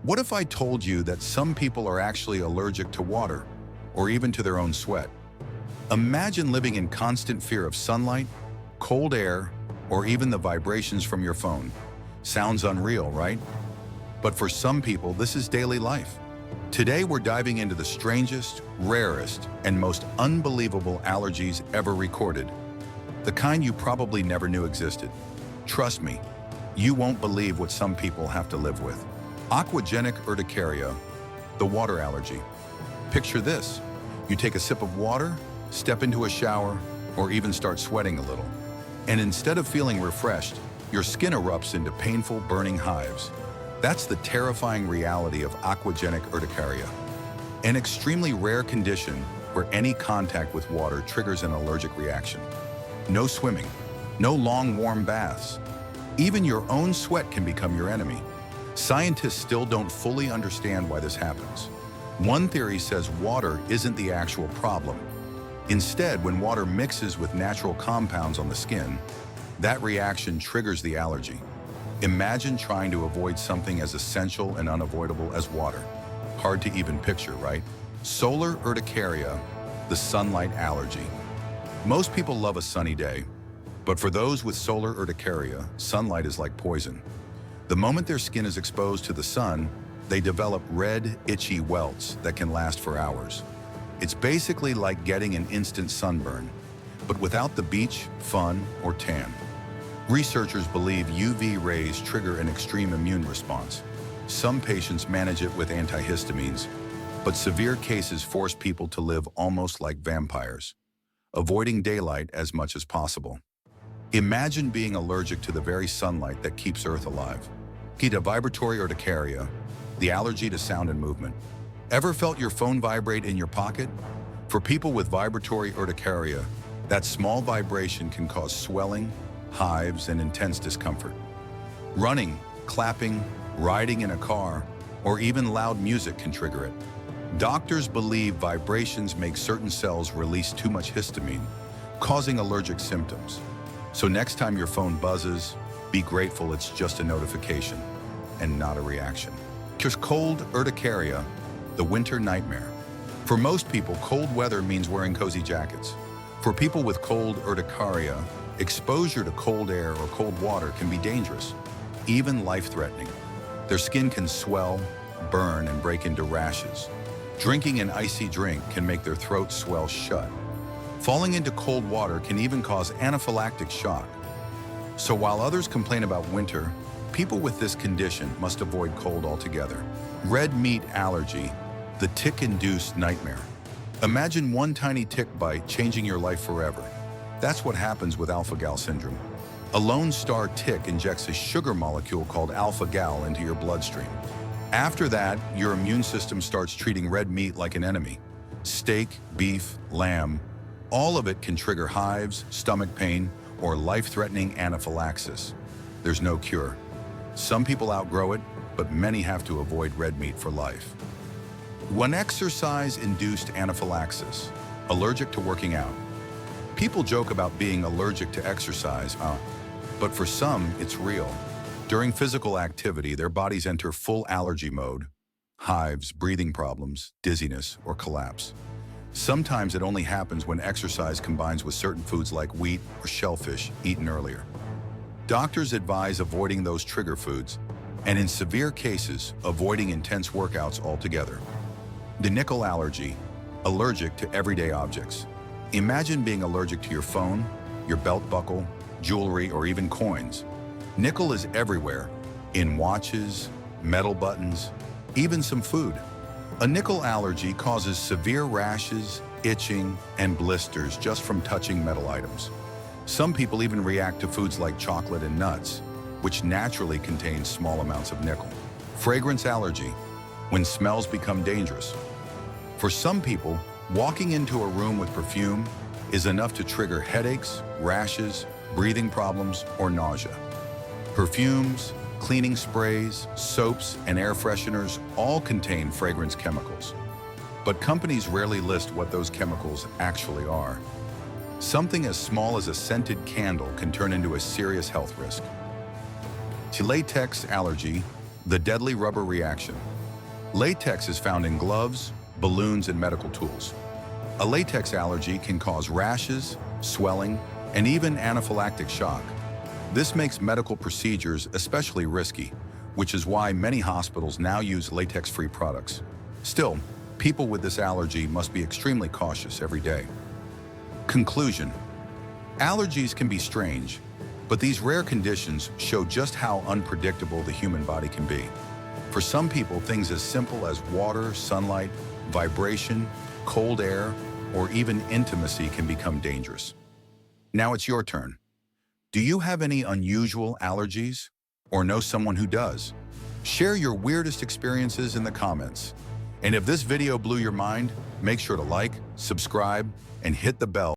What if I told you that some people are actually allergic to water, or even to their own sweat? Imagine living in constant fear of sunlight, cold air, or even the vibrations from your phone. Sounds unreal, right? But for some people, this is daily life. Today, we're diving into the strangest, rarest, and most unbelievable allergies ever recorded. The kind you probably never knew existed. Trust me, you won't believe what some people have to live with. Aquagenic urticaria, the water allergy. Picture this. You take a sip of water, step into a shower, or even start sweating a little. And instead of feeling refreshed, your skin erupts into painful, burning hives. That's the terrifying reality of aquagenic urticaria, an extremely rare condition where any contact with water triggers an allergic reaction. No swimming, no long warm baths. Even your own sweat can become your enemy. Scientists still don't fully understand why this happens. One theory says water isn't the actual problem. Instead, when water mixes with natural compounds on the skin, that reaction triggers the allergy. Imagine trying to avoid something as essential and unavoidable as water. Hard to even picture, right? Solar urticaria, the sunlight allergy. Most people love a sunny day, but for those with solar urticaria, sunlight is like poison. The moment their skin is exposed to the sun, they develop red, itchy welts that can last for hours. It's basically like getting an instant sunburn, but without the beach, fun, or tan. Researchers believe UV rays trigger an extreme immune response. Some patients manage it with antihistamines, but severe cases force people to live almost like vampires, avoiding daylight as much as possible. Imagine being allergic to the very sunlight that keeps Earth alive. Vibratory urticaria, the allergy to sound and movement. Ever felt your phone vibrate in your pocket? For people with vibratory urticaria, that small vibration can cause swelling, hives, and intense discomfort. Running, clapping, riding in a car, or even loud music can trigger it. Doctors believe vibrations make certain cells release too much histamine, causing allergic symptoms. So next time your phone buzzes, be grateful it's just a notification and not a reaction. Just cold urticaria, the winter nightmare. For most people, cold weather means wearing cozy jackets. For people with cold urticaria, exposure to cold air or cold water can be dangerous, even life-threatening. Their skin can swell, burn, and break into rashes. Drinking an icy drink can make their throat swell shut. Falling into cold water can even cause anaphylactic shock. So while others complain about winter, people with this condition must avoid cold altogether. Red meat allergy, the tick-induced nightmare. Imagine one tiny tick bite changing your life forever. That's what happens with alpha-gal syndrome. A lone star tick injects a sugar molecule called alpha-gal into your bloodstream. After that, your immune system starts treating red meat like an enemy. Steak, beef, lamb, all of it can trigger hives, stomach pain, or life-threatening anaphylaxis. There's no cure. Some people outgrow it, but many have to avoid red meat for life. When exercise-induced anaphylaxis, allergic to working out. People joke about being allergic to exercise, but for some, it's real. During physical activity, their bodies enter full allergy mode. Hives, breathing problems, dizziness, or collapse. Sometimes it only happens when exercise combines with certain foods like wheat or shellfish eaten earlier. Doctors advise avoiding those trigger foods, and in severe cases, avoiding intense workouts altogether. The nickel allergy, allergic to everyday objects. Imagine being allergic to your phone, your belt buckle, jewelry, or even coins. Nickel is everywhere, in watches, metal buttons, even some food. A nickel allergy causes severe rashes, itching, and blisters just from touching metal items. Some people even react to foods like chocolate and nuts, which naturally contain small amounts of nickel. Fragrance allergy, when smells become dangerous. For some people, walking into a room with perfume is enough to trigger headaches, rashes, breathing problems, or nausea. Perfumes, cleaning sprays, soaps, and air fresheners all contain fragrance chemicals. But companies rarely list what those chemicals actually are. Something as small as a scented candle can turn into a serious health risk. Latex allergy, The deadly rubber reaction. Latex is found in gloves, balloons, and medical tools. A latex allergy can cause rashes, swelling, and even anaphylactic shock. This makes medical procedures especially risky, which is why many hospitals now use latex-free products. Still, people with this allergy must be extremely cautious every day. Conclusion. Allergies can be strange, but these rare conditions show just how unpredictable the human body can be. For some people, things as simple as water, sunlight, vibration, cold air, or even intimacy can become dangerous. Now it's your turn. Do you have any unusual allergies? Or know someone who does? Share your weirdest experiences in the comments. And if this video blew your mind, make sure to like, subscribe, and hit the bell.